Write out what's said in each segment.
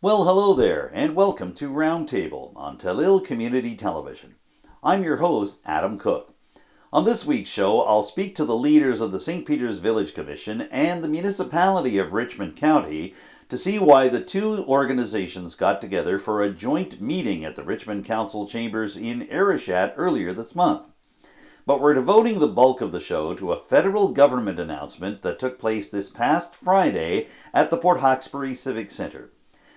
Well, hello there, and welcome to Roundtable on Telile Community Television. I'm your host, Adam Cook. On this week's show, I'll speak to the leaders of the St. Peter's Village Commission and the municipality of Richmond County to see why the two organizations got together for a joint meeting at the Richmond Council chambers in Arishat earlier this month. But we're devoting the bulk of the show to a federal government announcement that took place this past Friday at the Port Hawkesbury Civic Centre.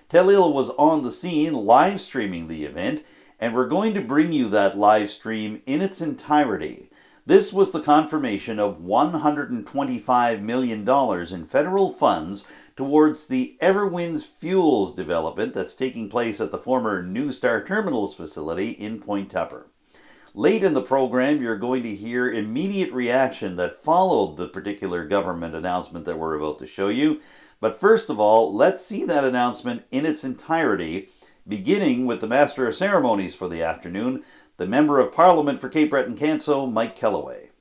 Telile was on the scene live streaming the event, and we're going to bring you that live stream in its entirety. This was the confirmation of $125 million in federal funds towards the Everwinds Fuels development that's taking place at the former New Star Terminals facility in Point Tupper. Late in the program, you're going to hear immediate reaction that followed the particular government announcement that we're about to show you. But first of all, let's see that announcement in its entirety, beginning with the Master of Ceremonies for the afternoon, the Member of Parliament for Cape Breton-Canso, Mike Kellaway.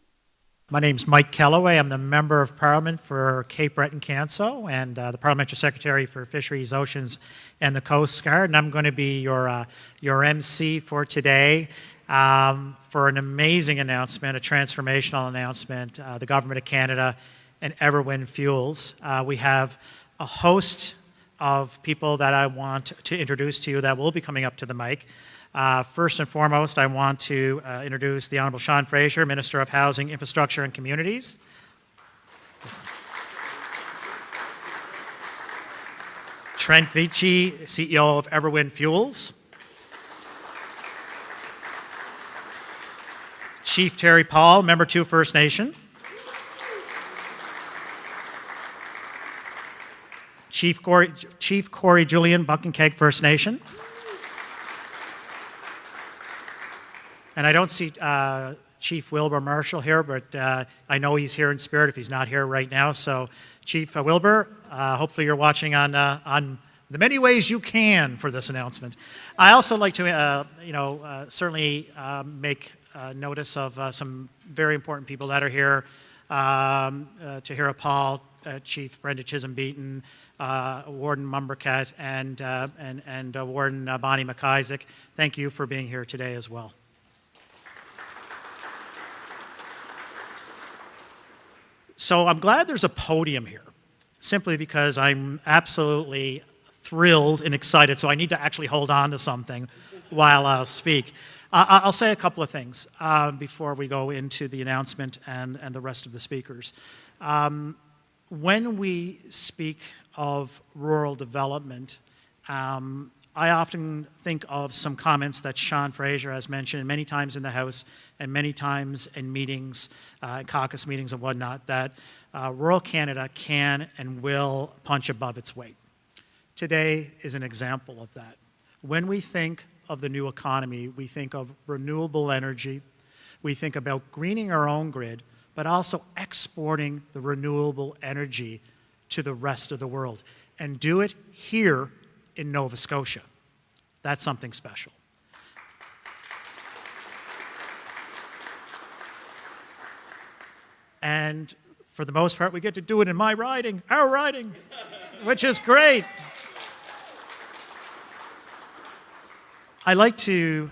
My name's Mike Kellaway. I'm the Member of Parliament for Cape Breton-Canso and the Parliamentary Secretary for Fisheries, Oceans, and the Coast Guard. And I'm going to be your MC for today. For an amazing announcement, a transformational announcement, the Government of Canada and Everwinds Fuels. We have a host of people that I want to introduce to you that will be coming up to the mic. First and foremost, I want to introduce the Honourable Sean Fraser, Minister of Housing, Infrastructure and Communities. Trent Vici, CEO of Everwinds Fuels. Chief Terry Paul, Member 2 First Nation. Chief Corey Julian, Bucking-Keg First Nation. And I don't see Chief Wilbur Marshall here, but I know he's here in spirit if he's not here right now. So Chief Wilbur, hopefully you're watching on the many ways you can for this announcement. I also like to, certainly make notice of some very important people that are here. Tahira Paul, Chief Brenda Chisholm-Beaton, Warden Mombourquette, and Warden Bonnie McIsaac. Thank you for being here today as well. So I'm glad there's a podium here, simply because I'm absolutely thrilled and excited, so I need to actually hold on to something while I'll speak. I'll say a couple of things before we go into the announcement and the rest of the speakers. When we speak of rural development, I often think of some comments that Sean Fraser has mentioned many times in the House and many times in meetings, caucus meetings and whatnot, that rural Canada can and will punch above its weight. Today is an example of that. When we think of the new economy, we think of renewable energy, we think about greening our own grid, but also exporting the renewable energy to the rest of the world, and do it here in Nova Scotia. That's something special. And for the most part, we get to do it in my riding, our riding, which is great. I'd like to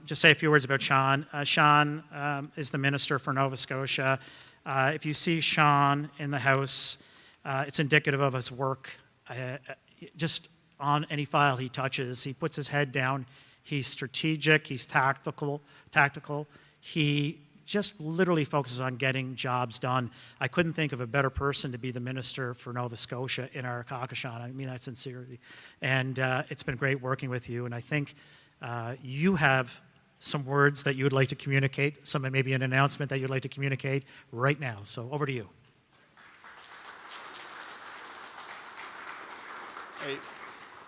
just say a few words about Sean. Sean is the Minister for Nova Scotia. If you see Sean in the House, it's indicative of his work. Just on any file he touches, he puts his head down. He's strategic. He's tactical. He just literally focuses on getting jobs done. I couldn't think of a better person to be the Minister for Nova Scotia in our caucus, Sean. I mean that sincerely. And it's been great working with you. And I think you have some words that you would like to communicate, maybe an announcement that you'd like to communicate right now. So over to you. Hey,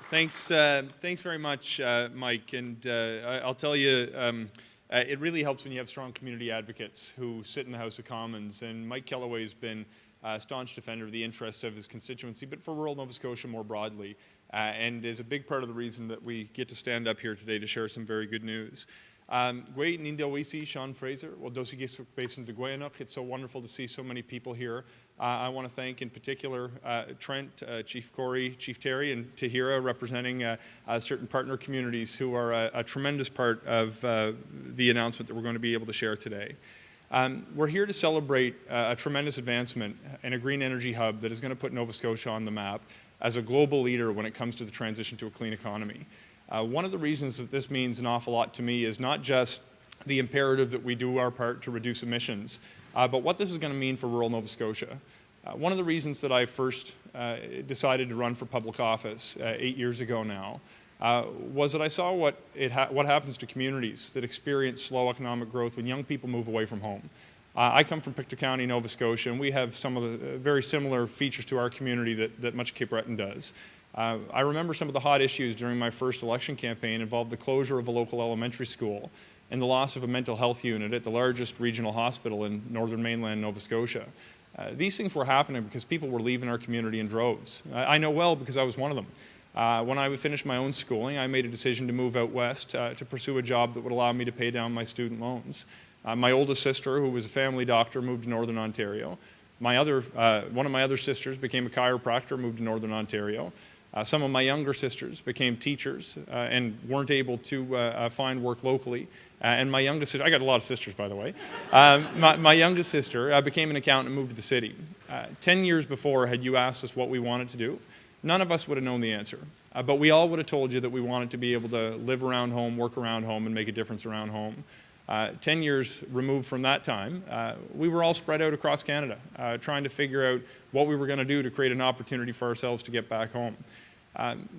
thanks very much, Mike. And I'll tell you, it really helps when you have strong community advocates who sit in the House of Commons. And Mike Kellaway has been a staunch defender of the interests of his constituency, but for rural Nova Scotia more broadly, and is a big part of the reason that we get to stand up here today to share some very good news. Gway Nindawisi, Sean Fraser, well, Dosi Basin de Guayanuk. It's so wonderful to see so many people here. I want to thank in particular Trent, Chief Corey, Chief Terry, and Tahira representing certain partner communities who are a tremendous part of the announcement that we're going to be able to share today. We're here to celebrate a tremendous advancement in a green energy hub that is going to put Nova Scotia on the map as a global leader when it comes to the transition to a clean economy. One of the reasons that this means an awful lot to me is not just the imperative that we do our part to reduce emissions, but what this is going to mean for rural Nova Scotia. One of the reasons that I first decided to run for public office 8 years ago now was that I saw what happens to communities that experience slow economic growth when young people move away from home. I come from Pictou County, Nova Scotia, and we have some of the very similar features to our community that much Cape Breton does. I remember some of the hot issues during my first election campaign involved the closure of a local elementary school and the loss of a mental health unit at the largest regional hospital in northern mainland Nova Scotia. These things were happening because people were leaving our community in droves. I know well because I was one of them. When I finished my own schooling, I made a decision to move out west to pursue a job that would allow me to pay down my student loans. My oldest sister, who was a family doctor, moved to Northern Ontario. One of my other sisters became a chiropractor, moved to Northern Ontario. Some of my younger sisters became teachers and weren't able to find work locally. And my youngest sister, I got a lot of sisters, by the way. My youngest sister became an accountant and moved to the city. 10 years before, had you asked us what we wanted to do, none of us would have known the answer. But we all would have told you that we wanted to be able to live around home, work around home, and make a difference around home. 10 years removed from that time, we were all spread out across Canada, trying to figure out what we were going to do to create an opportunity for ourselves to get back home.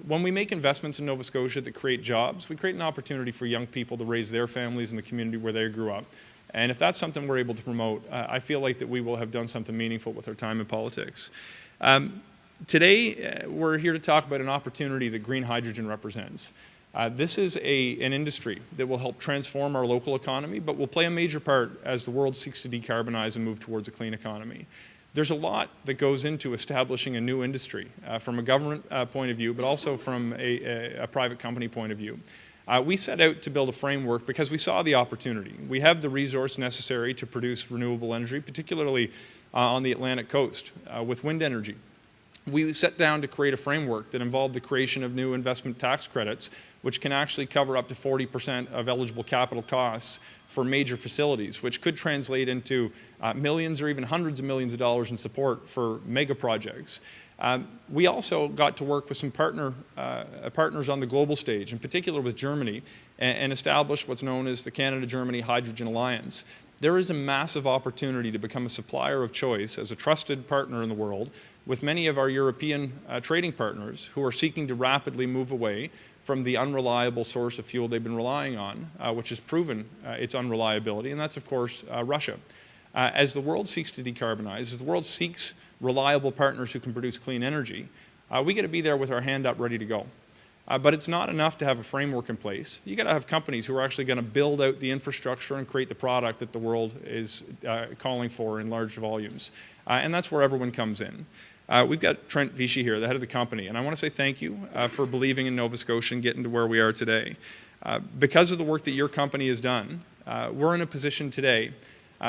When we make investments in Nova Scotia that create jobs, we create an opportunity for young people to raise their families in the community where they grew up. And if that's something we're able to promote, I feel like that we will have done something meaningful with our time in politics. Today, we're here to talk about an opportunity that green hydrogen represents. This is an industry that will help transform our local economy, but will play a major part as the world seeks to decarbonize and move towards a clean economy. There's a lot that goes into establishing a new industry from a government point of view, but also from a private company point of view. We set out to build a framework because we saw the opportunity. We have the resource necessary to produce renewable energy, particularly on the Atlantic coast with wind energy. We set down to create a framework that involved the creation of new investment tax credits, which can actually cover up to 40% of eligible capital costs for major facilities, which could translate into millions or even hundreds of millions of dollars in support for mega projects. We also got to work with some partners on the global stage, in particular with Germany, and establish what's known as the Canada-Germany Hydrogen Alliance. There is a massive opportunity to become a supplier of choice as a trusted partner in the world with many of our European trading partners who are seeking to rapidly move away from the unreliable source of fuel they've been relying on, which has proven its unreliability, and that's, of course, Russia. As the world seeks to decarbonize, as the world seeks reliable partners who can produce clean energy, we got to be there with our hand up ready to go. But it's not enough to have a framework in place. You got to have companies who are actually going to build out the infrastructure and create the product that the world is calling for in large volumes. And that's where everyone comes in. We've got Trent Vichy here, the head of the company, and I want to say thank you for believing in Nova Scotia and getting to where we are today. Because of the work that your company has done, we're in a position today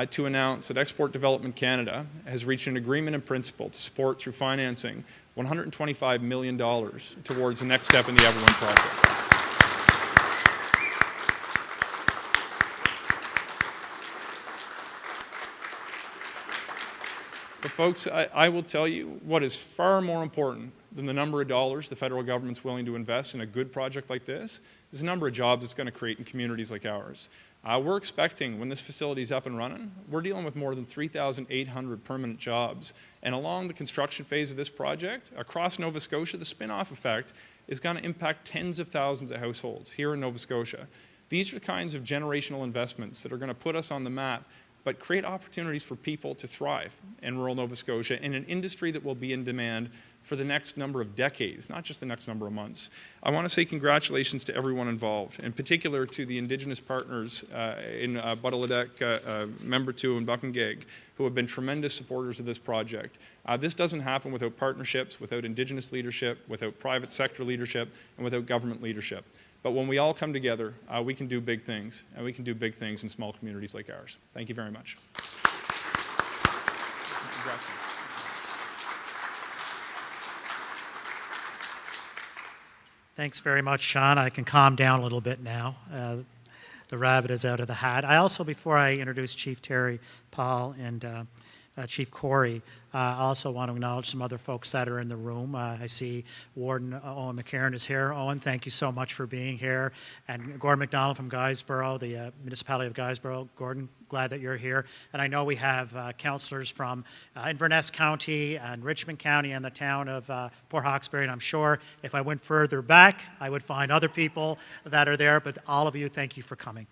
to announce that Export Development Canada has reached an agreement in principle to support through financing $125 million towards the next step in the Everwind project. But folks, I will tell you what is far more important than the number of dollars the federal government's willing to invest in a good project like this is the number of jobs it's going to create in communities like ours. We're expecting, when this facility is up and running, we're dealing with more than 3,800 permanent jobs. And along the construction phase of this project, across Nova Scotia, the spin-off effect is going to impact tens of thousands of households here in Nova Scotia. These are the kinds of generational investments that are going to put us on the map, but create opportunities for people to thrive in rural Nova Scotia in an industry that will be in demand for the next number of decades, not just the next number of months. I want to say congratulations to everyone involved, in particular to the Indigenous partners in Buttaledek, Member 2, and Buckingeg, who have been tremendous supporters of this project. This doesn't happen without partnerships, without Indigenous leadership, without private sector leadership, and without government leadership. But when we all come together, we can do big things, and we can do big things in small communities like ours. Thank you very much. Congrats. Thanks very much, Sean. I can calm down a little bit now. The rabbit is out of the hat. I also, before I introduce Chief Terry, Paul, and Chief Corey, I also want to acknowledge some other folks that are in the room. I see Warden Owen McCarron is here. Owen, thank you so much for being here. And Gordon McDonald from Guysborough, the municipality of Guysborough. Gordon, glad that you're here. And I know we have councillors from Inverness County and Richmond County and the town of Port Hawkesbury. And I'm sure if I went further back, I would find other people that are there. But all of you, thank you for coming.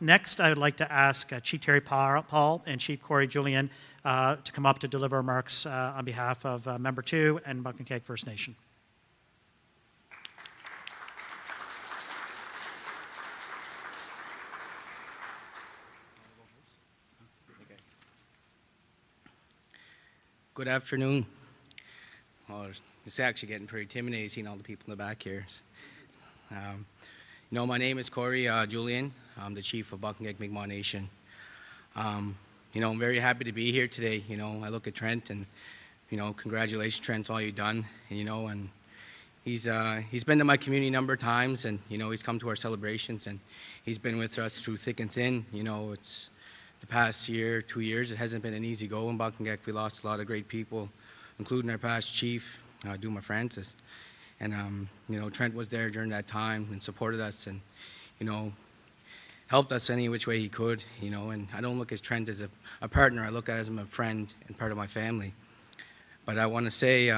Next, I would like to ask Chief Terry Paul and Chief Corey Julian to come up to deliver remarks on behalf of Member 2 and Mombourquette First Nation. Good afternoon. Oh, it's actually getting pretty intimidating seeing all the people in the back here. My name is Corey Julian. I'm the chief of Mombourquette Mi'kmaq Nation. I'm very happy to be here today. I look at Trent and, congratulations, Trent, all you've done. And he's been to my community a number of times, and, he's come to our celebrations, and he's been with us through thick and thin. It's the past year, 2 years, it hasn't been an easy go in Mombourquette. We lost a lot of great people, including our past chief, Duma Francis. And, Trent was there during that time and supported us and, helped us any which way he could, and I don't look at Trent as a partner. I look at him as a friend and part of my family. But I want to say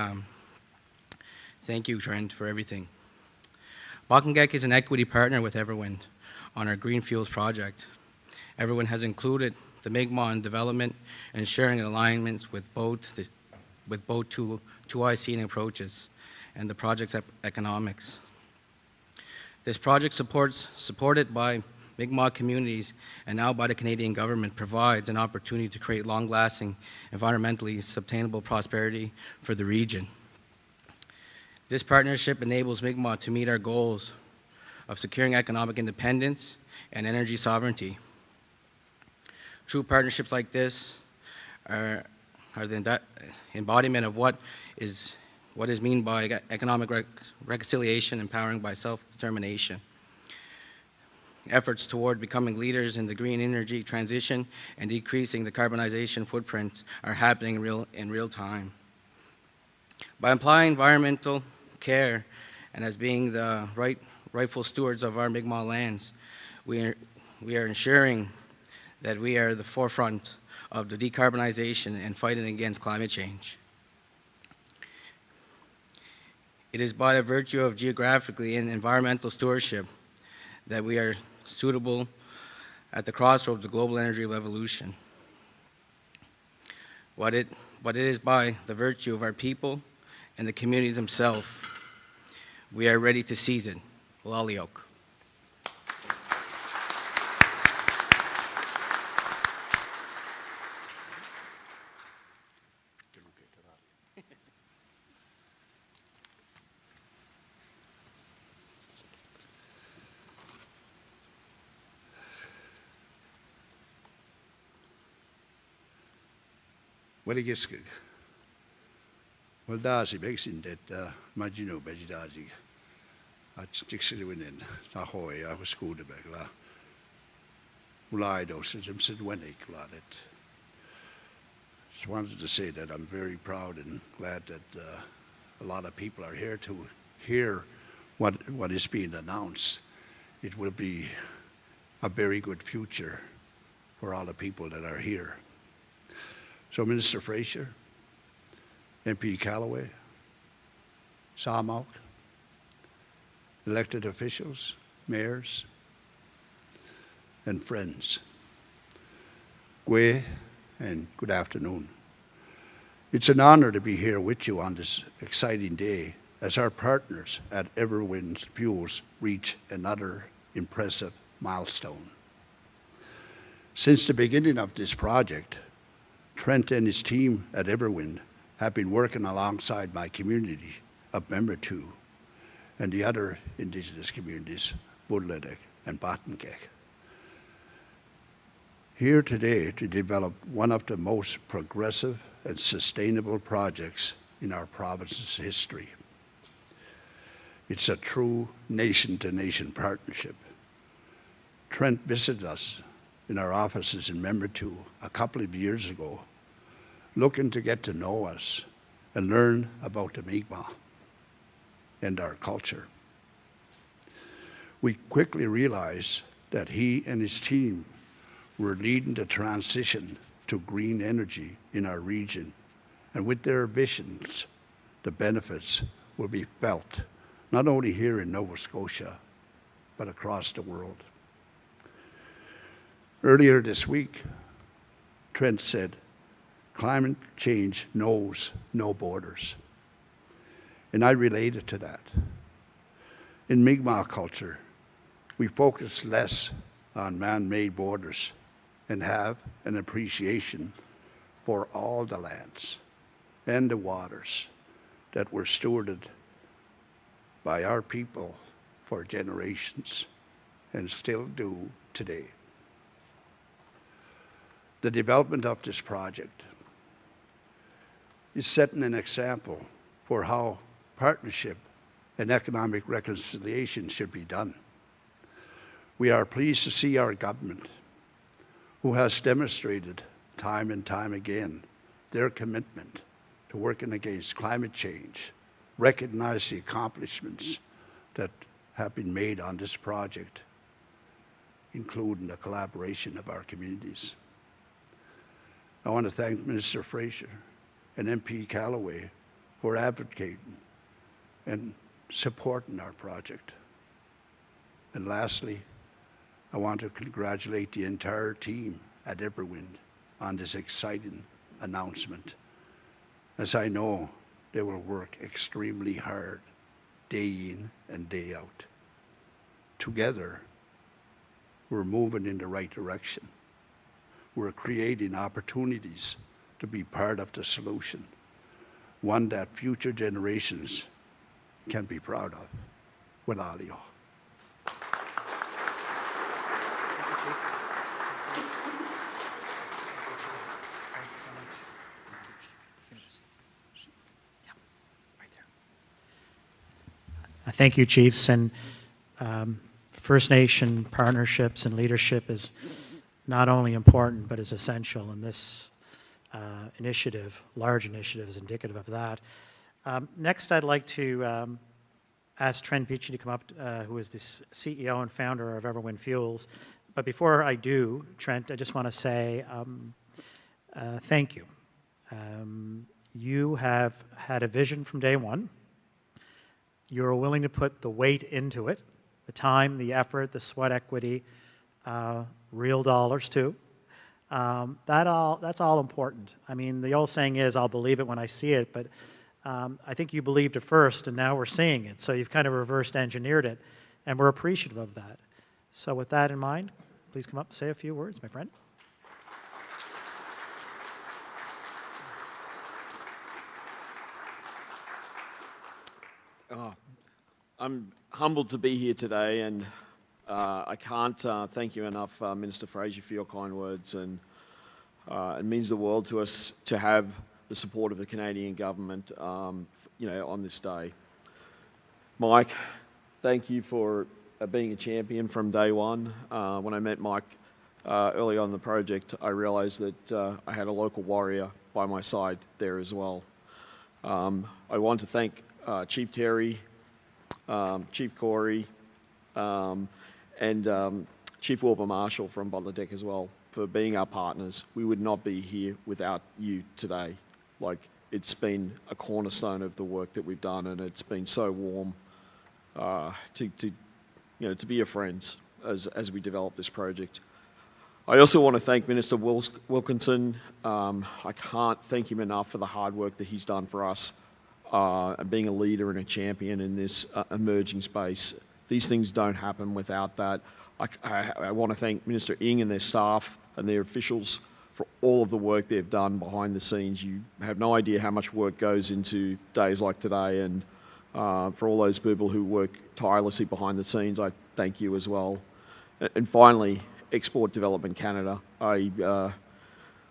thank you, Trent, for everything. Mombourquette is an equity partner with Everwind on our Greenfields project. Everwind has included the Mi'kmaq in development and ensuring alignments with both two IC approaches and the project's economics. This project supported by Mi'kmaq communities and now by the Canadian government provides an opportunity to create long-lasting, environmentally sustainable prosperity for the region. This partnership enables Mi'kmaq to meet our goals of securing economic independence and energy sovereignty. True partnerships like this are the embodiment of what is meant by economic reconciliation, empowering by self-determination. Efforts toward becoming leaders in the green energy transition and decreasing the carbonization footprint are happening in real time. By applying environmental care and as being the rightful stewards of our Mi'kmaq lands, we are ensuring that we are the forefront of the decarbonization and fighting against climate change. It is by the virtue of geographically and environmental stewardship that we are suitable at the crossroads of the global energy revolution. But it is by the virtue of our people and the community themselves, we are ready to seize it. Laliok. Waligiskig. Well, Dazi, Bexin, that Majino Bejidazi. At Dixilwin, Nahoy, I was schooled back la. Ulaido said him said when he cladded. Just wanted to say that I'm very proud and glad that a lot of people are here to hear what is being announced. It will be a very good future for all the people that are here. So Minister Fraser, MP Callaway, Samok, elected officials, mayors, and friends, Gwe, and good afternoon. It's an honor to be here with you on this exciting day as our partners at Everwind Fuels reach another impressive milestone. Since the beginning of this project, Trent and his team at Everwind have been working alongside my community of Member 2 and the other Indigenous communities, Boudreau and Mombourquette. Here today to develop one of the most progressive and sustainable projects in our province's history. It's a true nation-to-nation partnership. Trent visited us in our offices in Membertou a couple of years ago, looking to get to know us and learn about the Mi'kmaq and our culture. We quickly realized that he and his team were leading the transition to green energy in our region, and with their visions, the benefits will be felt not only here in Nova Scotia, but across the world. Earlier this week, Trent said, climate change knows no borders. And I related to that. In Mi'kmaq culture, we focus less on man-made borders and have an appreciation for all the lands and the waters that were stewarded by our people for generations and still do today. The development of this project is setting an example for how partnership and economic reconciliation should be done. We are pleased to see our government, who has demonstrated time and time again their commitment to working against climate change, recognize the accomplishments that have been made on this project, including the collaboration of our communities. I want to thank Minister Fraser and MP Callaway for advocating and supporting our project. And lastly, I want to congratulate the entire team at Everwind on this exciting announcement, as I know they will work extremely hard, day in and day out. Together, we're moving in the right direction. We're creating opportunities to be part of the solution, one that future generations can be proud of. With all y'all. Thank you, Chiefs. And First Nation partnerships and leadership is not only important, but is essential. And this initiative, large initiative, is indicative of that. Next, I'd like to ask Trent Vici to come up, who is the CEO and founder of Everwind Fuels. But before I do, Trent, I just want to say thank you. You have had a vision from day one. You're willing to put the weight into it, the time, the effort, the sweat equity, real dollars too. That's all important. I mean, the old saying is, I'll believe it when I see it, but I think you believed it first, and now we're seeing it. So you've kind of reversed engineered it, and we're appreciative of that. So with that in mind, please come up and say a few words, my friend. I'm humbled to be here today, and I can't thank you enough, Minister Fraser, for your kind words. And it means the world to us to have the support of the Canadian government, on this day. Mike, thank you for being a champion from day one. When I met Mike early on in the project, I realised that I had a local warrior by my side there as well. I want to thank Chief Terry, Chief Corey, and Chief Wilbur Marshall from Boudreau as well for being our partners. We would not be here without you today. Like, it's been a cornerstone of the work that we've done, and it's been so warm to be your friends as we develop this project. I also want to thank Minister Wilkinson. I can't thank him enough for the hard work that he's done for us. Being a leader and a champion in this emerging space. These things don't happen without that. I want to thank Minister Ng and their staff and their officials for all of the work they've done behind the scenes. You have no idea how much work goes into days like today, and For all those people who work tirelessly behind the scenes, I thank you as well. And finally, Export Development Canada, I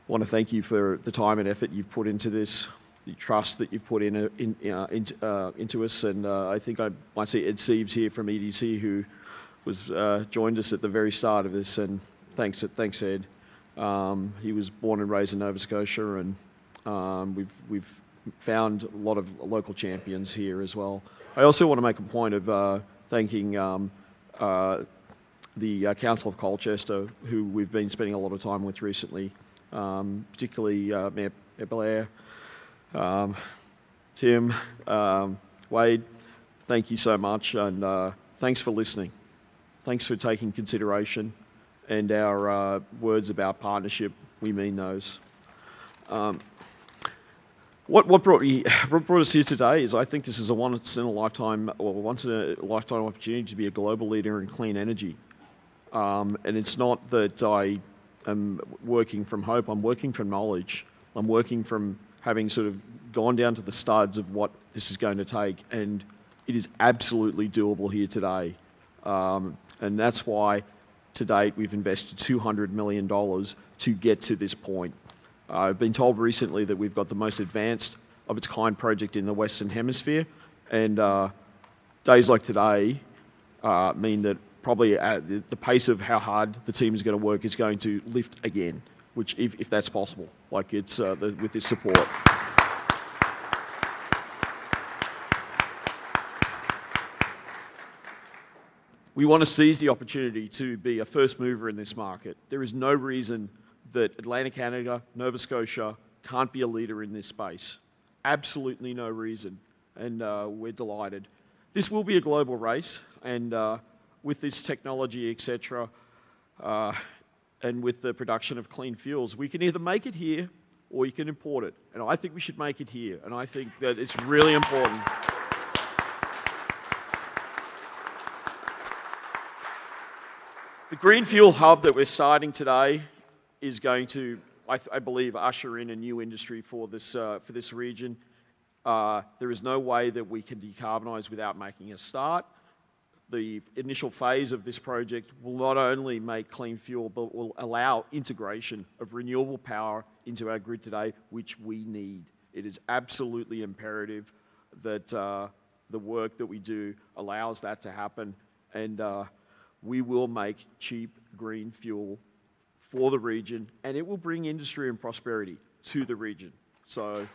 want to thank you for the time and effort you've put into this, the trust that you've put into us, and I think I might see Ed Seeves here from EDC, who was joined us at the very start of this, and thanks Ed. He was born and raised in Nova Scotia, and we've found a lot of local champions here as well. I also want to make a point of thanking the Council of Colchester, who we've been spending a lot of time with recently, particularly Mayor Blair, Tim, Wade. Thank you so much, and thanks for listening. Thanks for taking consideration, and our words about partnership, we mean those. What brought us here today is I think this is a once in a lifetime opportunity to be a global leader in clean energy. And it's not that I am working from hope, I'm working from knowledge. I'm working from having sort of gone down to the studs of what this is going to take, and it is absolutely doable here today. And that's why, to date, we've invested $200 million to get to this point. I've been told recently that we've got the most advanced of its kind project in the Western Hemisphere, and days like today mean that probably the pace of how hard the team is going to work is going to lift again, which, if that's possible, like it's with this support. We want to seize the opportunity to be a first mover in this market. There is no reason that Atlantic Canada, Nova Scotia can't be a leader in this space. Absolutely no reason, and we're delighted. This will be a global race, and with this technology, etc., and with the production of clean fuels, we can either make it here or you can import it. And I think we should make it here, and I think that it's really important. The green fuel hub that we're starting today is going to, I believe, usher in a new industry for this region. There is no way that we can decarbonise without making a start. The initial phase of this project will not only make clean fuel, but will allow integration of renewable power into our grid today, which we need. It is absolutely imperative that the work that we do allows that to happen, and we will make cheap green fuel for the region, and it will bring industry and prosperity to the region. So,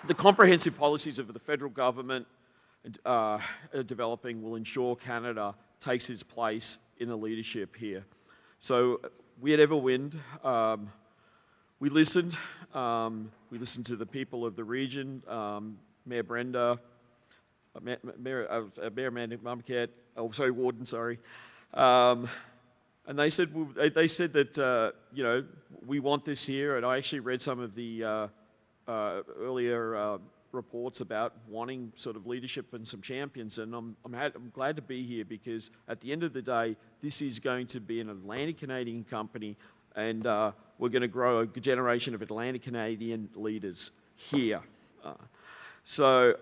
the comprehensive policies of the federal government developing will ensure Canada takes its place in the leadership here. So we at Everwind, we listened to the people of the region, Mayor Brenda, Mayor Mombourquette, Warden, sorry. And they said that, you know, we want this here, and I actually read some of the earlier reports about wanting sort of leadership and some champions, and I'm glad to be here because at the end of the day, this is going to be an Atlantic Canadian company, and we're going to grow a generation of Atlantic Canadian leaders here. So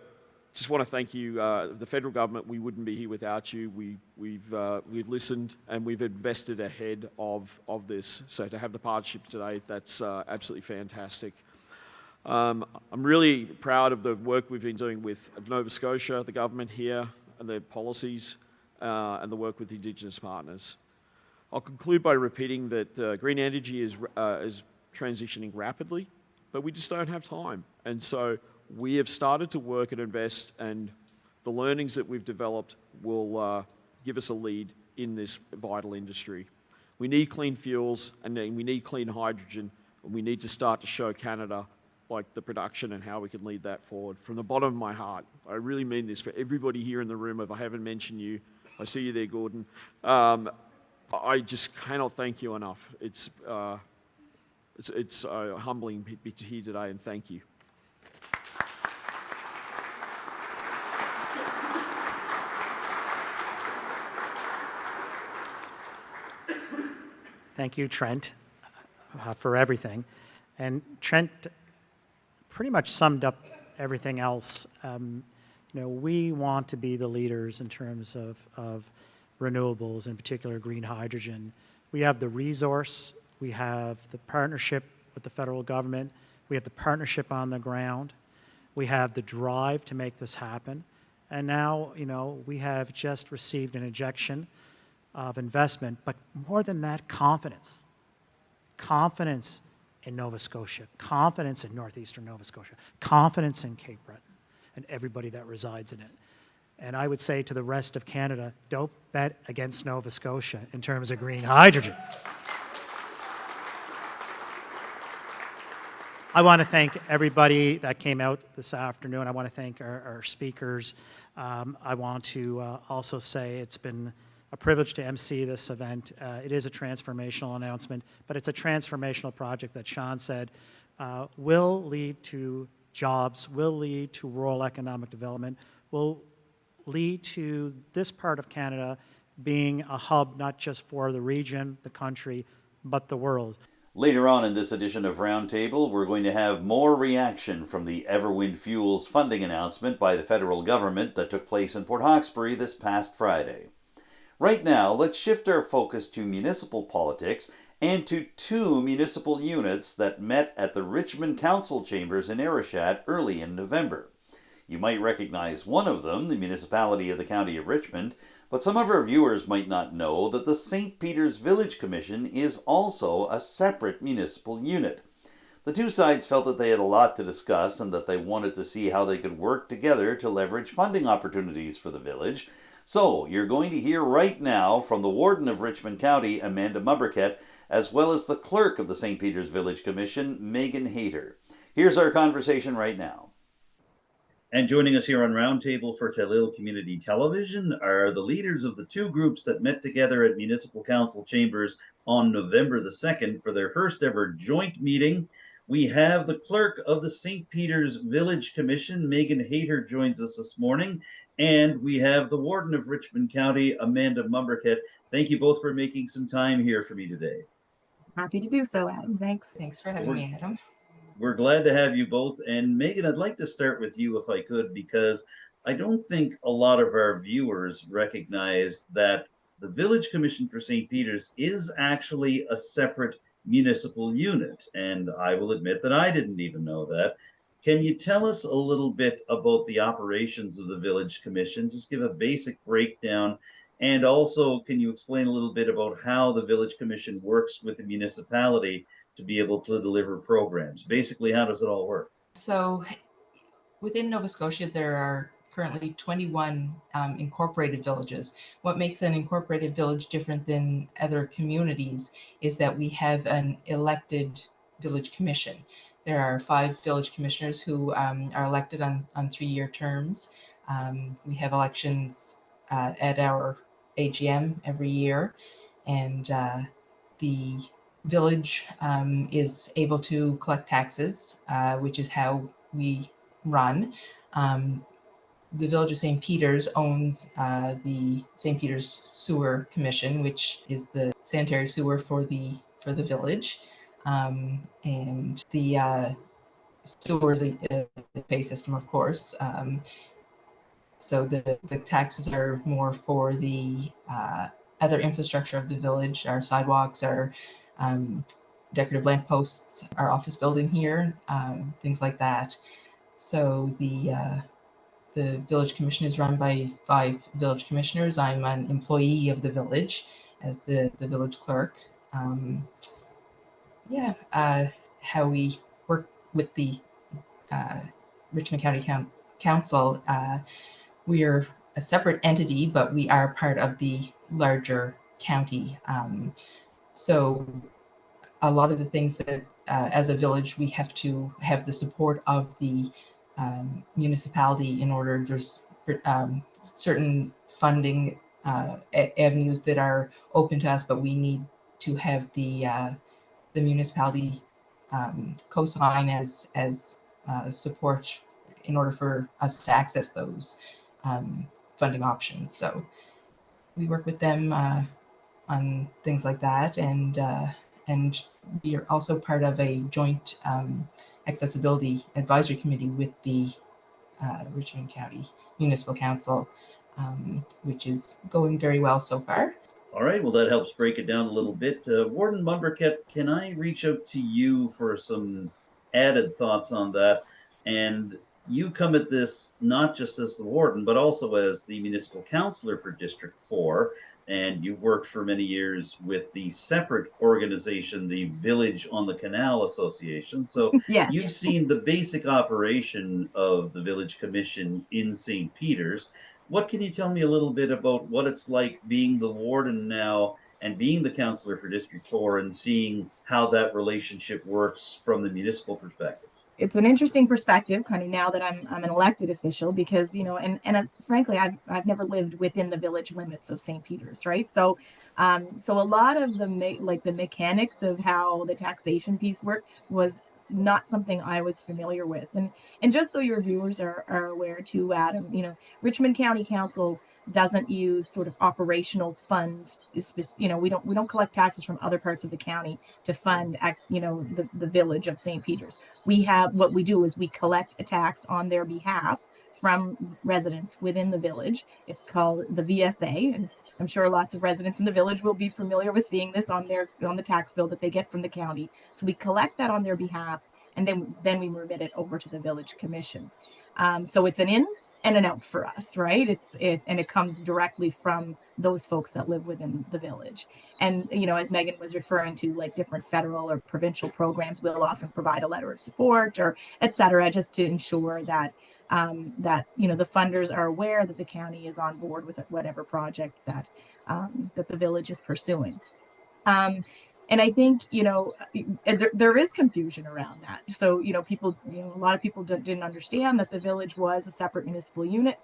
just want to thank you, the federal government. We wouldn't be here without you. We've listened and we've invested ahead of this. So to have the partnership today, that's absolutely fantastic. I'm really proud of the work we've been doing with Nova Scotia, the government here, and their policies, and the work with Indigenous partners. I'll conclude by repeating that green energy is transitioning rapidly, but we just don't have time. And so we have started to work and invest, and the learnings that we've developed will give us a lead in this vital industry. We need clean fuels, and we need clean hydrogen, and we need to start to show Canada like the production and how we can lead that forward. From the bottom of my heart, I really mean this for everybody here in the room. If I haven't mentioned you, I see you there, Gordon. I just cannot thank you enough. It's humbling to be here today, and thank you. Thank you, Trent, for everything. And Trent, pretty much summed up everything else. We want to be the leaders in terms of renewables, in particular green hydrogen. We have the resource, we have the partnership with the federal government, we have the partnership on the ground, we have the drive to make this happen, and now, we have just received an injection of investment, but more than that, confidence. Confidence in Nova Scotia, confidence in northeastern Nova Scotia, confidence in Cape Breton, and everybody that resides in it. And I would say to the rest of Canada, don't bet against Nova Scotia in terms of green hydrogen. I want to thank everybody that came out this afternoon. I want to thank our speakers. I want to also say it's been a privilege to MC this event. It is a transformational announcement, but it's a transformational project that Sean said will lead to jobs, will lead to rural economic development, will lead to this part of Canada being a hub not just for the region, the country, but the world. Later on in this edition of Roundtable, we're going to have more reaction from the Everwind Fuels funding announcement by the federal government that took place in Port Hawkesbury this past Friday. Right now, let's shift our focus to municipal politics and to two municipal units that met at the Richmond Council chambers in Arishat early in November. You might recognize one of them, the municipality of the County of Richmond, but some of our viewers might not know that the St. Peter's Village Commission is also a separate municipal unit. The two sides felt that they had a lot to discuss and that they wanted to see how they could work together to leverage funding opportunities for the village. So, you're going to hear right now from the Warden of Richmond County, Amanda Mombourquette, as well as the clerk of the St. Peter's Village Commission, Meghan Hayter. Here's our conversation right now. And joining us here on Roundtable for Telile Community Television are the leaders of the two groups that met together at Municipal Council chambers on November the 2nd for their first ever joint meeting. We have the clerk of the St. Peter's Village Commission, Meghan Hayter, joins us this morning. And we have the Warden of Richmond County, Amanda Mombourquette. Thank you both for making some time here for me today. Happy to do so, Adam. Thanks. Thanks for having me, Adam. We're glad to have you both. And Meghan, I'd like to start with you if I could, because I don't think a lot of our viewers recognize that the Village Commission for St. Peter's is actually a separate municipal unit. And I will admit that I didn't even know that. Can you tell us a little bit about the operations of the Village Commission? Just give a basic breakdown. And also, can you explain a little bit about how the Village Commission works with the municipality to be able to deliver programs? Basically, how does it all work? So within Nova Scotia, there are currently 21 incorporated villages. What makes an incorporated village different than other communities is that we have an elected village commission. There are 5 village commissioners who are elected on 3-year terms. We have elections at our AGM every year, and the village is able to collect taxes, which is how we run. The Village of St. Peter's owns the St. Peter's Sewer Commission, which is the sanitary sewer for the village. And the sewer is a pay system, of course. So the taxes are more for the other infrastructure of the village, our sidewalks, our decorative lampposts, our office building here, things like that. So the village commission is run by 5 village commissioners. I'm an employee of the village as the village clerk. How we work with the Richmond County Council, we are a separate entity, but we are part of the larger county. So a lot of the things that as a village, we have to have the support of the municipality in order. There's certain funding avenues that are open to us, but we need to have the municipality co-sign as support in order for us to access those funding options. So we work with them on things like that, and we are also part of a joint Accessibility Advisory Committee with the Richmond County Municipal Council, which is going very well so far. All right, well, that helps break it down a little bit. Warden Mombourquette, can I reach out to you for some added thoughts on that? And you come at this not just as the warden, but also as the municipal councillor for District 4. And you've worked for many years with the separate organization, the Village on the Canal Association. So Yes. you've seen the basic operation of the Village Commission in St. Peter's. What can you tell me a little bit about what it's like being the warden now and being the councillor for District 4 and seeing how that relationship works from the municipal perspective? It's an interesting perspective, kind of now that I'm an elected official, because frankly, I've never lived within the village limits of St. Peter's, right? So so a lot of the mechanics of how the taxation piece worked was not something I was familiar with. And just so your viewers are aware too, Adam, Richmond County Council doesn't use sort of operational funds. We don't collect taxes from other parts of the county to fund the village of St. Peter's. What we do is we collect a tax on their behalf from residents within the village. It's called the VSA, and I'm sure lots of residents in the village will be familiar with seeing this on the tax bill that they get from the county. So we collect that on their behalf, and then we remit it over to the village commission. So it's an in and an out for us, right? And it comes directly from those folks that live within the village. And as Meghan was referring to, like different federal or provincial programs, we'll often provide a letter of support or et cetera, just to ensure that the funders are aware that the county is on board with whatever project that the village is pursuing. And I think, there is confusion around that. So, people, a lot of people didn't understand that the village was a separate municipal unit.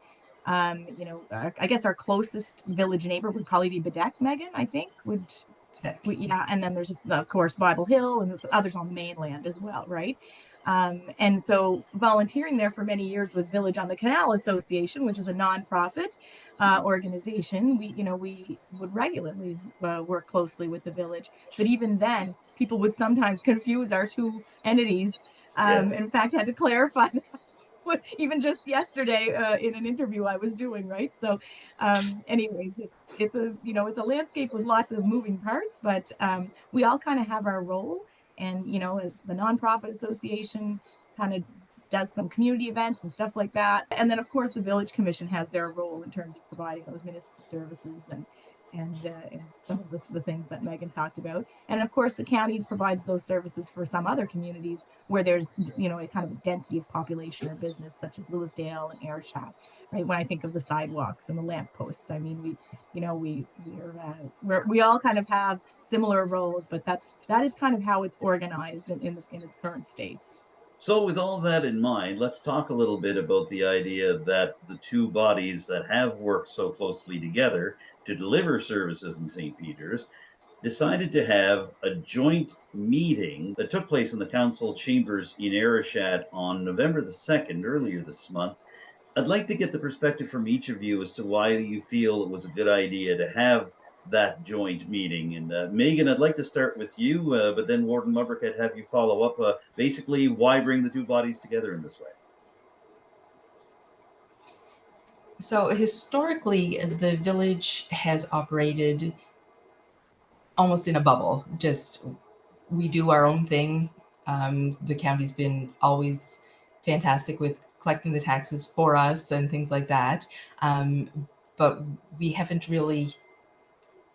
I guess our closest village neighbor would probably be Becky, Meghan, I think, yeah. And then there's, of course, Bible Hill, and there's others on the mainland as well, right? And so volunteering there for many years with Village on the Canal Association, which is a nonprofit organization, we would regularly work closely with the village. But even then, people would sometimes confuse our two entities. Yes. In fact, I had to clarify that even just yesterday in an interview I was doing, right? So anyways, it's a landscape with lots of moving parts, but we all kind of have our role. And as the nonprofit association kind of does some community events and stuff like that, and then of course the village commission has their role in terms of providing those municipal services and some of the things that Meghan talked about. And of course the county provides those services for some other communities where there's a kind of a density of population or business, such as Lewisdale and Ayrshire, right? When I think of the sidewalks and the lampposts, I mean, we all kind of have similar roles, but that is kind of how it's organized in its current state. So, with all that in mind, let's talk a little bit about the idea that the two bodies that have worked so closely together to deliver services in St. Peter's decided to have a joint meeting that took place in the council chambers in Ayrshire on November the 2nd, earlier this month. I'd like to get the perspective from each of you as to why you feel it was a good idea to have that joint meeting. And Meghan, I'd like to start with you, but then Warden Mombourquette, have you follow up. Basically, why bring the two bodies together in this way? So historically, the village has operated almost in a bubble. Just we do our own thing. The county's been always fantastic with collecting the taxes for us and things like that. But we haven't really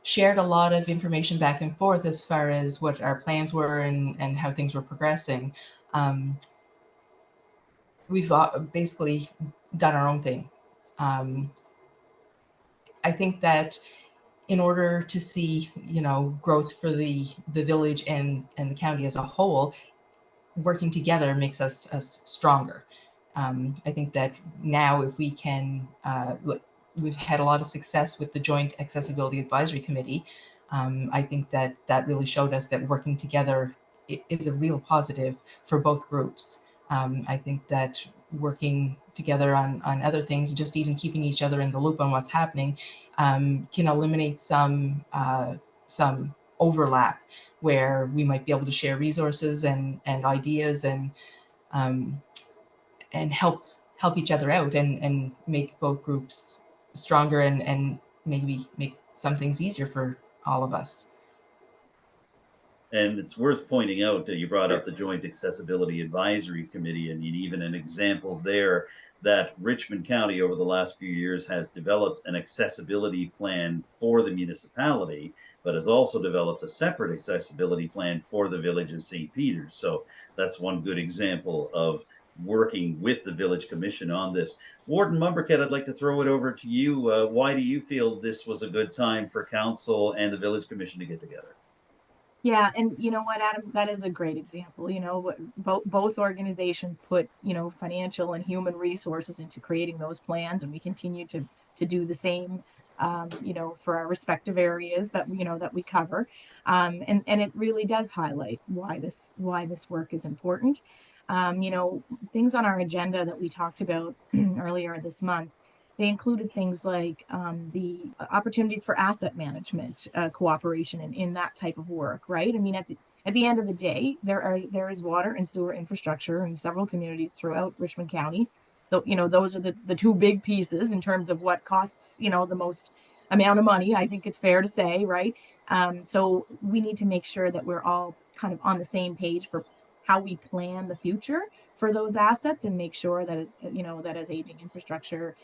shared a lot of information back and forth as far as what our plans were and how things were progressing. We've basically done our own thing. I think that in order to see, growth for the village and the county as a whole, working together makes us stronger. I think that now if we can, we've had a lot of success with the Joint Accessibility Advisory Committee. I think that really showed us that working together is a real positive for both groups. I think that working together on other things, just even keeping each other in the loop on what's happening, can eliminate some overlap where we might be able to share resources and ideas and and help each other out and make both groups stronger and maybe make some things easier for all of us. And it's worth pointing out that you brought up the Joint Accessibility Advisory Committee, and even an example there that Richmond County over the last few years has developed an accessibility plan for the municipality, but has also developed a separate accessibility plan for the village of St. Peter's. So that's one good example of working with the village commission on this. Warden Mombourquette, I'd like to throw it over to you. Why do you feel this was a good time for council and the village commission to get together? Yeah, and you know what, Adam, that is a great example. You know, both organizations put, you know, financial and human resources into creating those plans, and we continue to do the same, you know, for our respective areas that you know that we cover, and it really does highlight why this work is important. You know, things on our agenda that we talked about earlier this month, they included things like the opportunities for asset management cooperation in that type of work, right? I mean, at the end of the day, there is water and sewer infrastructure in several communities throughout Richmond County. Though, you know, those are the two big pieces in terms of what costs, you know, the most amount of money. I think it's fair to say, right? So we need to make sure that we're all kind of on the same page for how we plan the future for those assets and make sure that you know, that as aging infrastructure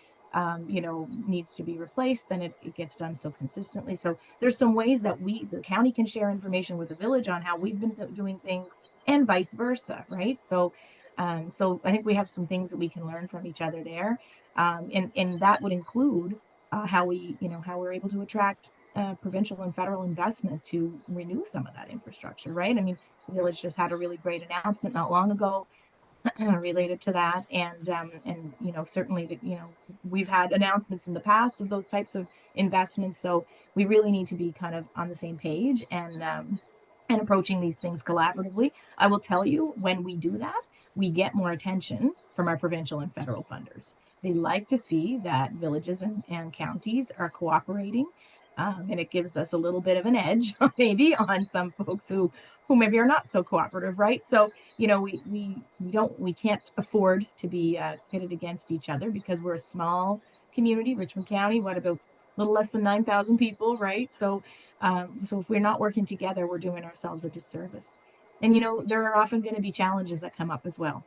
you know, needs to be replaced, then it gets done so consistently. So there's some ways that the county can share information with the village on how we've been doing things, and vice versa, right? So, so I think we have some things that we can learn from each other there, and that would include how we, you know, how we're able to attract provincial and federal investment to renew some of that infrastructure, right? I mean, the village just had a really great announcement not long ago related to that, and you know, certainly that, you know, we've had announcements in the past of those types of investments, so we really need to be kind of on the same page and approaching these things collaboratively. I will tell you, when we do that, we get more attention from our provincial and federal funders. They like to see that villages and counties are cooperating, and it gives us a little bit of an edge maybe on some folks who maybe are not so cooperative, right? So you know, we can't afford to be pitted against each other because we're a small community. Richmond County, what, about a little less than 9,000 people, right? So so if we're not working together, we're doing ourselves a disservice. And you know, there are often going to be challenges that come up as well.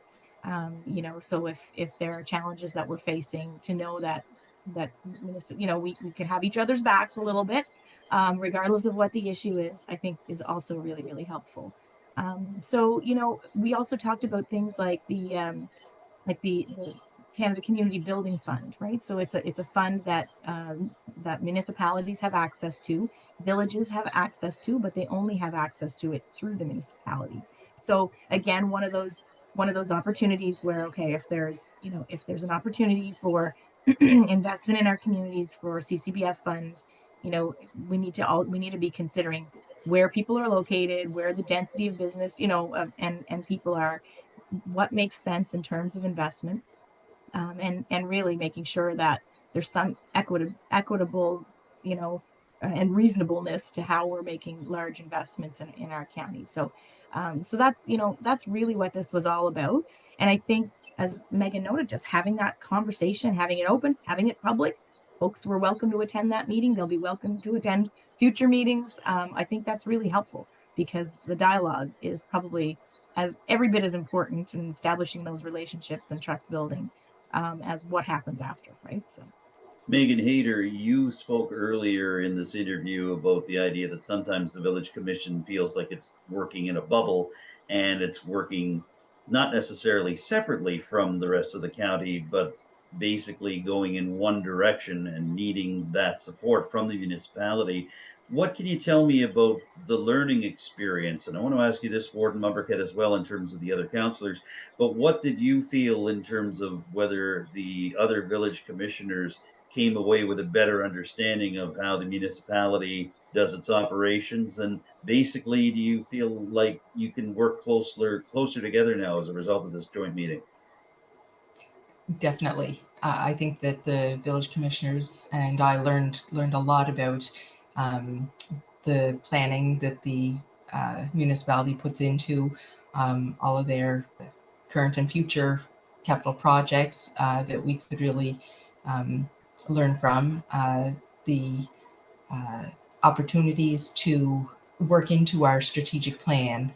You know, so if there are challenges that we're facing, to know that you know, we can have each other's backs a little bit, regardless of what the issue is, I think is also really, really helpful. So, you know, we also talked about things like the Canada Community Building Fund, right? So it's a fund that that municipalities have access to, villages have access to, but they only have access to it through the municipality. So again, one of those opportunities where, okay, if there's, you know, if there's an opportunity for investment in our communities for CCBF funds, you know, we need to be considering where people are located, where the density of business, you know, and people are, what makes sense in terms of investment, and really making sure that there's some equitable, you know, and reasonableness to how we're making large investments in our county. So, so that's, you know, that's really what this was all about. And I think, as Megan noted, just having that conversation, having it open, having it public, folks were welcome to attend that meeting. They'll be welcome to attend future meetings. I think that's really helpful because the dialogue is probably as every bit as important in establishing those relationships and trust building as what happens after, right? So. Meghan Hayter, you spoke earlier in this interview about the idea that sometimes the village commission feels like it's working in a bubble and it's working not necessarily separately from the rest of the county, but basically going in one direction and needing that support from the municipality. What can you tell me about the learning experience? And I want to ask you this, Warden Mombourquette, as well, in terms of the other councillors, but what did you feel in terms of whether the other village commissioners came away with a better understanding of how the municipality does its operations? And basically, do you feel like you can work closer together now as a result of this joint meeting? Definitely. I think that the village commissioners and I learned a lot about the planning that the municipality puts into all of their current and future capital projects that we could really learn from, the opportunities to work into our strategic plan,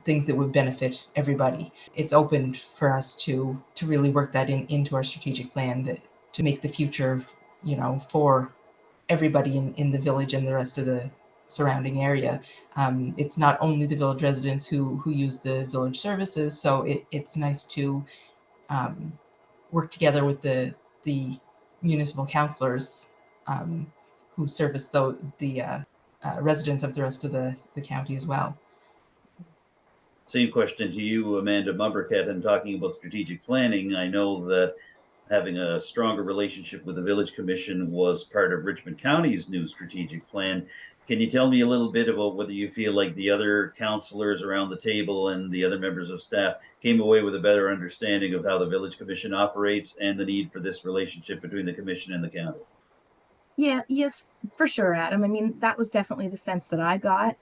things that would benefit everybody. It's opened for us to really work that into our strategic plan, that to make the future, for everybody in the village and the rest of the surrounding area. It's not only the village residents who use the village services, so it's nice to work together with the municipal councillors who service the residents of the rest of the county as well. Same question to you, Amanda Mombourquette, and talking about strategic planning. I know that having a stronger relationship with the Village Commission was part of Richmond County's new strategic plan. Can you tell me a little bit about whether you feel like the other councillors around the table and the other members of staff came away with a better understanding of how the Village Commission operates and the need for this relationship between the Commission and the county? Yeah, yes, for sure, Adam. I mean, that was definitely the sense that I got.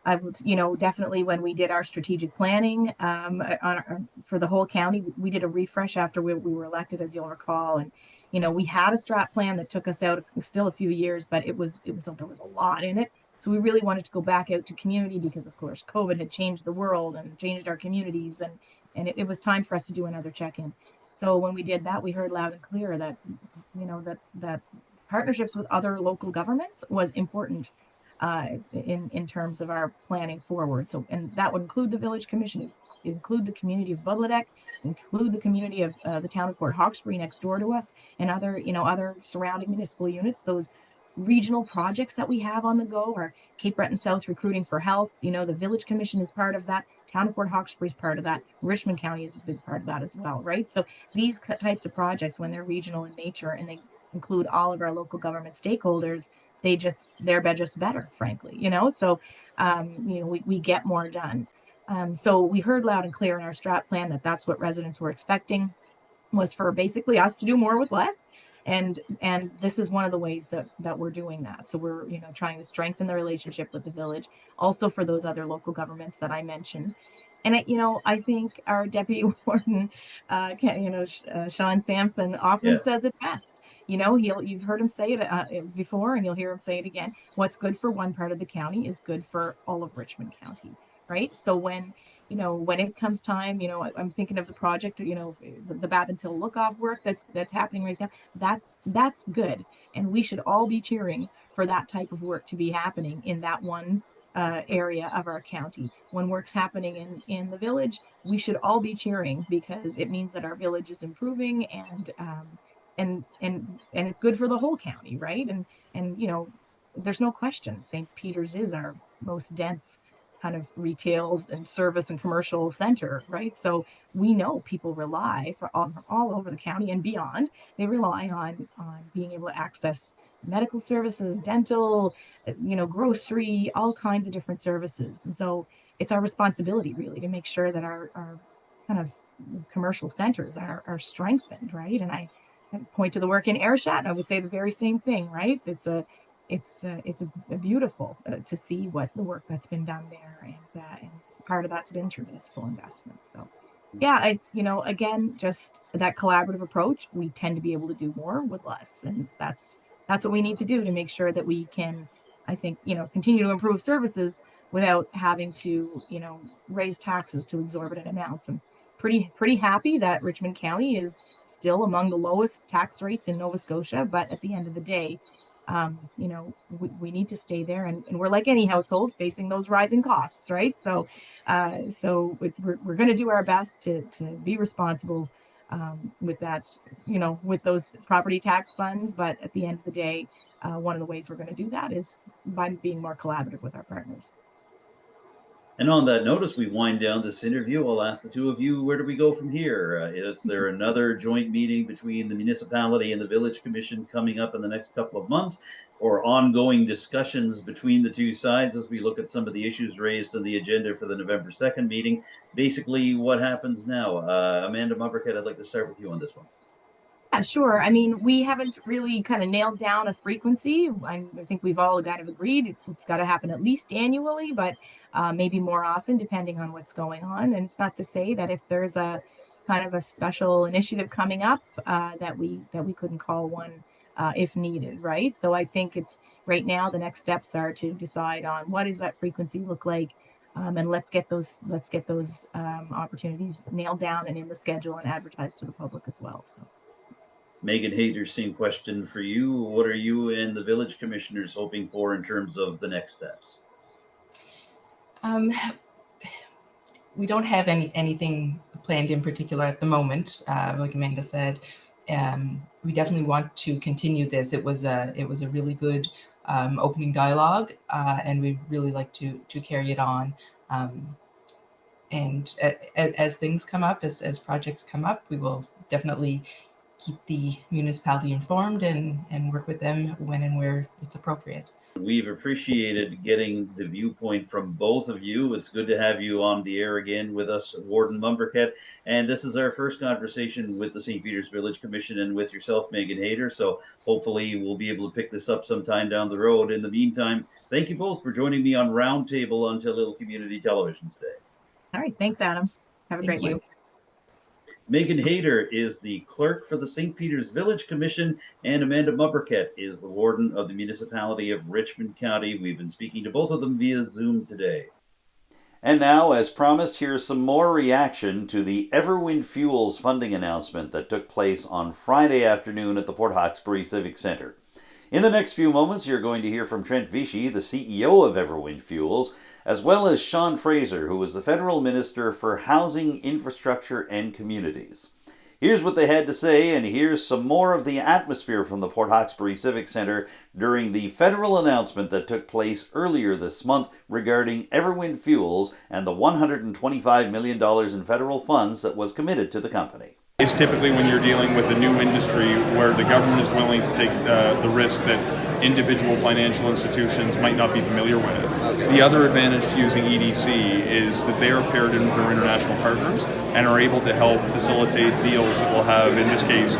I would, definitely when we did our strategic planning for the whole county, we did a refresh after we were elected, as you'll recall, and we had a strat plan that took us out still a few years, but there was a lot in it. So we really wanted to go back out to community because, of course, COVID had changed the world and changed our communities, and it was time for us to do another check-in. So when we did that, we heard loud and clear that that partnerships with other local governments was important in terms of our planning forward. So, and that would include the Village Commission, include the community of Boudreau, include the community of the town of Port Hawkesbury next door to us, and other surrounding municipal units. Those regional projects that we have on the go are Cape Breton South Recruiting for Health. The Village Commission is part of that. Town of Port Hawkesbury is part of that. Richmond County is a big part of that as well, right? So these types of projects, when they're regional in nature and they include all of our local government stakeholders, they're just better, frankly, so we get more done. So we heard loud and clear in our strat plan that that's what residents were expecting, was for basically us to do more with less, and this is one of the ways that we're doing that. So we're trying to strengthen the relationship with the village, also for those other local governments that I mentioned. And I think our deputy warden, Sean Sampson, often says it best. You've heard him say it before, and you'll hear him say it again. What's good for one part of the county is good for all of Richmond County, right? So when it comes time, I'm thinking of the project, the Babbins Hill Lookoff work that's happening right now. That's good, and we should all be cheering for that type of work to be happening in that one area of our county. When work's happening in the village, we should all be cheering because it means that our village is improving, and it's good for the whole county, right? And there's no question St. Peter's is our most dense kind of retail and service and commercial center, right? So we know people rely from all over the county and beyond. They rely on being able to access medical services, dental, grocery, all kinds of different services. And so it's our responsibility really to make sure that our kind of commercial centers are strengthened, right? And I point to the work in Ayrshire, and I would say the very same thing, right? It's a beautiful to see what the work that's been done there, and part of that's been through municipal investment. So yeah, again, just that collaborative approach, we tend to be able to do more with less, and that's what we need to do to make sure that we can, I think, continue to improve services without having to, raise taxes to exorbitant amounts. I'm pretty happy that Richmond County is still among the lowest tax rates in Nova Scotia, but at the end of the day, we need to stay there, and we're like any household facing those rising costs, right? So we're going to do our best to be responsible with that, with those property tax funds. But at the end of the day, one of the ways we're going to do that is by being more collaborative with our partners. And on that note, as we wind down this interview, I'll ask the two of you, where do we go from here? Is there another joint meeting between the municipality and the Village Commission coming up in the next couple of months, or ongoing discussions between the two sides as we look at some of the issues raised on the agenda for the November 2nd meeting? Basically, what happens now? Amanda Mombourquette, I'd like to start with you on this one. Yeah, sure. I mean, we haven't really kind of nailed down a frequency. I think we've all kind of agreed it's got to happen at least annually, but maybe more often depending on what's going on. And it's not to say that if there's a kind of a special initiative coming up that we couldn't call one if needed, right? So I think it's right now the next steps are to decide on what does that frequency look like, and let's get those opportunities nailed down and in the schedule and advertised to the public as well. So. Meghan Hayter, same question for you. What are you and the village commissioners hoping for in terms of the next steps? We don't have anything planned in particular at the moment. Like Amanda said, we definitely want to continue this. It was a really good opening dialogue, and we'd really like to carry it on. And as things come up, as projects come up, we will definitely keep the municipality informed and work with them when and where it's appropriate. We've appreciated getting the viewpoint from both of you. It's good to have you on the air again with us, Warden Mombourquette. And this is our first conversation with the St. Peter's Village Commission and with yourself, Meghan Hayter. So hopefully we'll be able to pick this up sometime down the road. In the meantime, thank you both for joining me on Roundtable on Telile Community Television today. All right. Thanks, Adam. Have a great one. Meghan Hayter is the clerk for the St. Peter's Village Commission, and Amanda Mombourquette is the warden of the municipality of Richmond County. We've been speaking to both of them via Zoom today. And now, as promised, here's some more reaction to the Everwind Fuels funding announcement that took place on Friday afternoon at the Port Hawkesbury Civic Centre. In the next few moments, you're going to hear from Trent Vichy, the CEO of Everwind Fuels, as well as Sean Fraser, who is the Federal Minister for Housing, Infrastructure and Communities. Here's what they had to say, and here's some more of the atmosphere from the Port Hawkesbury Civic Centre during the federal announcement that took place earlier this month regarding Everwind Fuels and the $125 million in federal funds that was committed to the company. It's typically when you're dealing with a new industry where the government is willing to take the risk that individual financial institutions might not be familiar with. The other advantage to using EDC is that they are paired in with their international partners and are able to help facilitate deals that will have, in this case,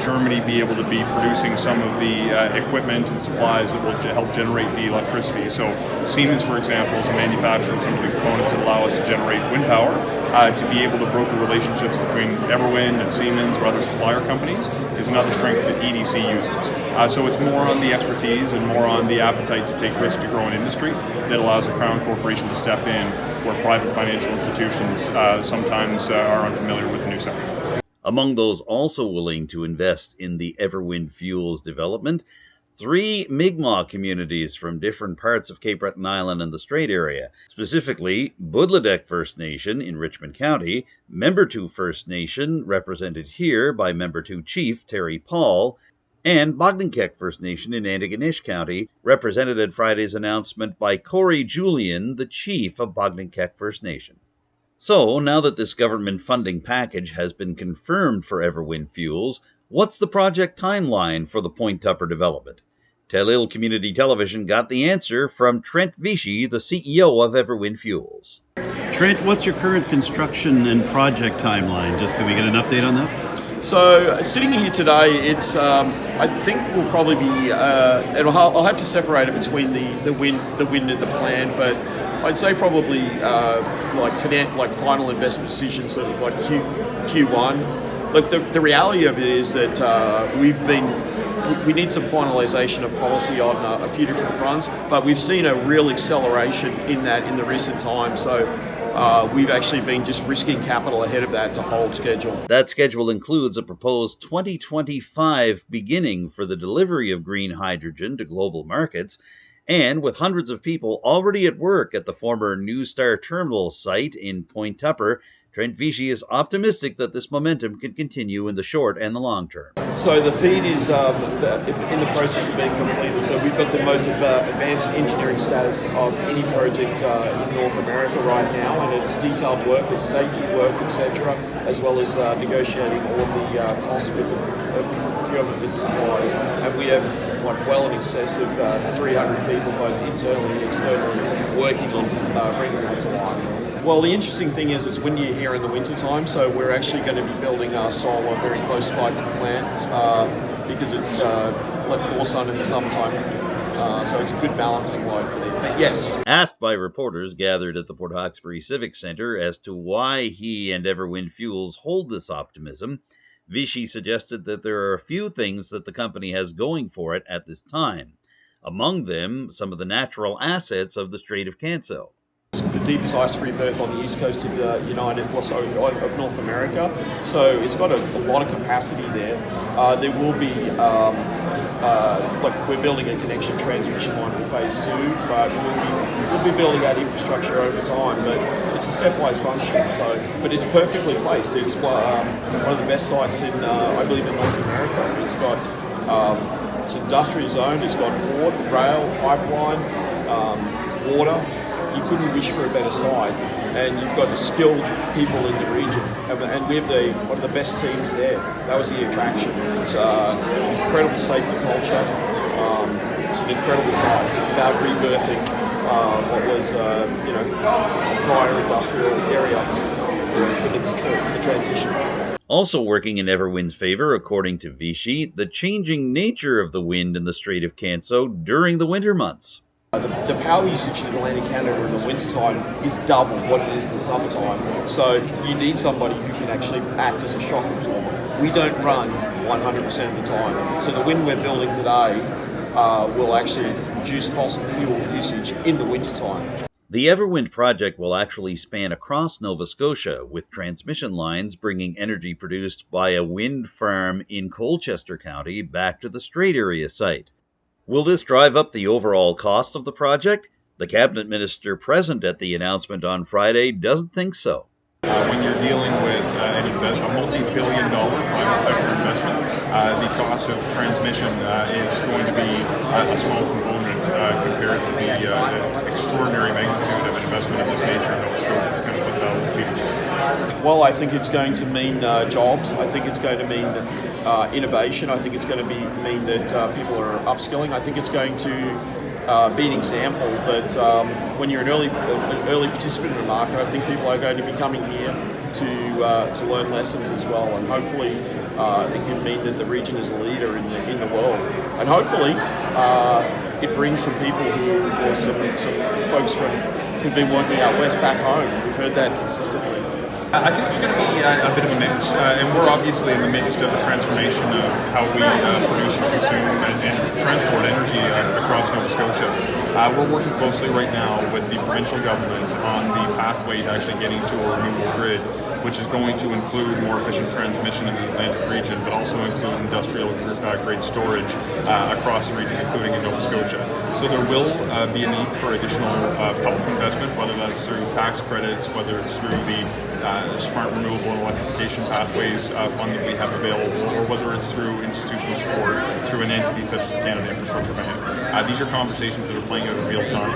Germany be able to be producing some of the equipment and supplies that will help generate the electricity. So Siemens, for example, is a manufacturer of some of the components that allow us to generate wind power. To be able to broker relationships between Everwind and Siemens or other supplier companies is another strength that EDC uses. So it's more on the expertise and more on the appetite to take risk to grow an industry that allows a Crown Corporation to step in where private financial institutions sometimes are unfamiliar with the new sector. Among those also willing to invest in the Everwind Fuels development, 3 Mi'kmaq communities from different parts of Cape Breton Island and the Strait area, specifically Boudreau First Nation in Richmond County, Membertou First Nation, represented here by Membertou Chief Terry Paul, and Boudreau First Nation in Antigonish County, represented at Friday's announcement by Corey Julian, the Chief of Boudreau First Nation. So, now that this government funding package has been confirmed for Everwind Fuels, what's the project timeline for the Point Tupper development? Telile Community Television got the answer from Trent Vichy, the CEO of Everwind Fuels. Trent, what's your current construction and project timeline? Just can we get an update on that? So sitting here today, it's I think we'll probably be. I'll have to separate it between the wind and the plan, but I'd say probably like final investment decisions sort of like Q1. Look, the reality of it is that we need some finalisation of policy on a few different fronts, but we've seen a real acceleration in that in the recent times. So we've actually been just risking capital ahead of that to hold schedule. That schedule includes a proposed 2025 beginning for the delivery of green hydrogen to global markets, and with hundreds of people already at work at the former New Star Terminal site in Point Tupper, Trent Vichy is optimistic that this momentum can continue in the short and the long term. So the FEED is in the process of being completed. So we've got the most advanced engineering status of any project in North America right now, and it's detailed work, it's safety work, etc., as well as negotiating all of the costs with the procurement with suppliers. And we have well in excess of 300 people, both internally and externally, working on bringing that to life. Well, the interesting thing is it's windy here in the winter time, so we're actually going to be building solar very close by to the plant because it's more sun in the summertime. So it's a good balancing load for them. But yes. Asked by reporters gathered at the Port Hawkesbury Civic Centre as to why he and Everwind Fuels hold this optimism, Vichy suggested that there are a few things that the company has going for it at this time. Among them, some of the natural assets of the Strait of Canso. The deepest ice-free berth on the east coast of of North America, so it's got a lot of capacity there. There will be, we're building a connection transmission line for phase 2, but we'll be building out infrastructure over time. But it's a stepwise function. But it's perfectly placed. It's one of the best sites in, I believe, in North America. It's got it's industrial zone. It's got port, rail, pipeline, water. You couldn't wish for a better site, and you've got skilled people in the region, and we have one of the best teams there. That was the attraction. It's incredible safety culture. It's an incredible site. It's about rebirthing what was a prior industrial area for the transition. Also working in Everwind's favor, according to Vichy, the changing nature of the wind in the Strait of Canso during the winter months. The power usage in Atlantic Canada in the wintertime is double what it is in the summertime. So you need somebody who can actually act as a shock absorber. We don't run 100% of the time. So the wind we're building today will actually reduce fossil fuel usage in the wintertime. The Everwind project will actually span across Nova Scotia, with transmission lines bringing energy produced by a wind farm in Colchester County back to the Strait area site. Will this drive up the overall cost of the project? The cabinet minister present at the announcement on Friday doesn't think so. When you're dealing with a multi-billion-dollar private sector investment, the cost of transmission is going to be a small component compared to the extraordinary magnitude of an investment of this nature in Nova Scotia. It's going to put thousands of people to work. Well, I think it's going to mean jobs. I think it's going to mean innovation. I think it's going to mean that people are upskilling. I think it's going to be an example that when you're an early participant in the market, I think people are going to be coming here to learn lessons as well, and hopefully it can mean that the region is a leader in the world, and hopefully it brings some people or some folks who've been working out west back home. We've heard that consistently. I think there's going to be a bit of a mix, and we're obviously in the midst of a transformation of how we produce and consume and transport energy across Nova Scotia. We're working closely right now with the provincial government on the pathway to actually getting to a renewable grid, which is going to include more efficient transmission in the Atlantic region, but also include industrial grade storage across the region, including in Nova Scotia. So there will be a need for additional public investment, whether that's through tax credits, whether it's through the smart renewable and electrification pathways fund that we have available, or whether it's through institutional support through an entity such as the Canada Infrastructure Bank. These are conversations that are playing out in real time.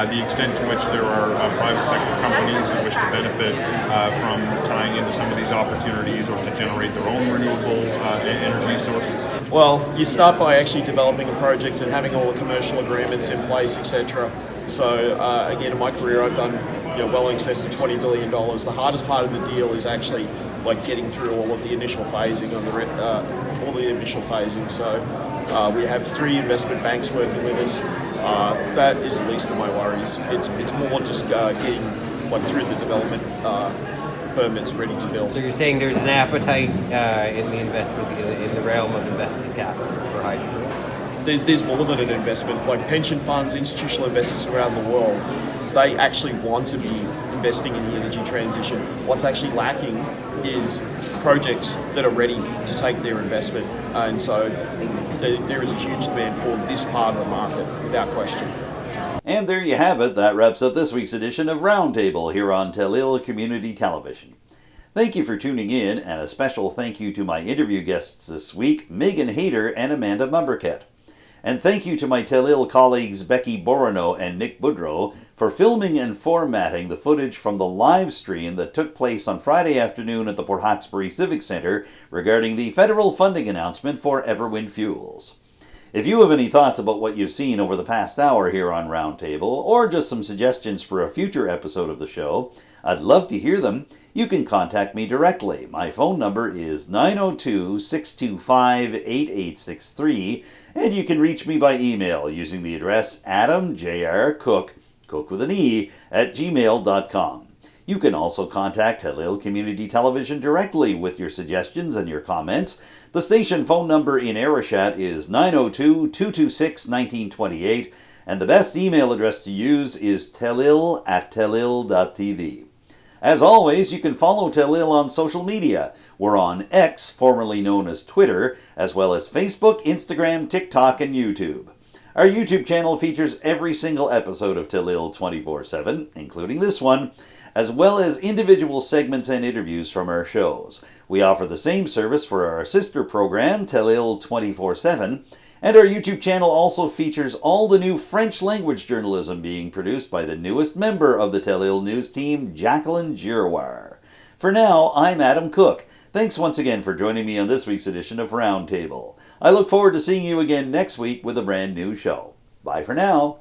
The extent to which there are private sector companies that wish to benefit from tying into some of these opportunities or to generate their own renewable energy sources. Well, you start by actually developing a project and having all the commercial agreements in place, etc. So again, in my career, I've done well in excess of $20 billion. The hardest part of the deal is actually getting through all of the initial phasing of So we have 3 investment banks working with us. That is the least of my worries. It's more just getting through the development permits ready to build. So you're saying there's an appetite in the investment in the realm of investment capital for hydrogen? There's more than an investment. Pension funds, institutional investors around the world, they actually want to be investing in the energy transition. What's actually lacking is projects that are ready to take their investment, and so there is a huge demand for this part of the market, without question. And there you have it. That wraps up this week's edition of Roundtable here on Telile Community Television. Thank you for tuning in, and a special thank you to my interview guests this week, Meghan Hayter and Amanda Mombourquette. And thank you to my Telile colleagues Becky, Bourinot and Nick Boudreau for filming and formatting the footage from the live stream that took place on Friday afternoon at the Port Hawkesbury Civic Centre regarding the federal funding announcement for Everwind Fuels. If you have any thoughts about what you've seen over the past hour here on Roundtable, or just some suggestions for a future episode of the show, I'd love to hear them. You can contact me directly. My phone number is 902-625-8863, and you can reach me by email using the address adamjrcook, cook with an E, @gmail.com. You can also contact Telile Community Television directly with your suggestions and your comments. The station phone number in Arichat is 902-226-1928, and the best email address to use is telile@telile.tv. As always, you can follow Telile on social media. We're on X, formerly known as Twitter, as well as Facebook, Instagram, TikTok, and YouTube. Our YouTube channel features every single episode of Telile 24/7, including this one, as well as individual segments and interviews from our shows. We offer the same service for our sister program, Telile 24/7, and our YouTube channel also features all the new French language journalism being produced by the newest member of the Telile News team, Jacqueline Giroir. For now, I'm Adam Cook. Thanks once again for joining me on this week's edition of Roundtable. I look forward to seeing you again next week with a brand new show. Bye for now.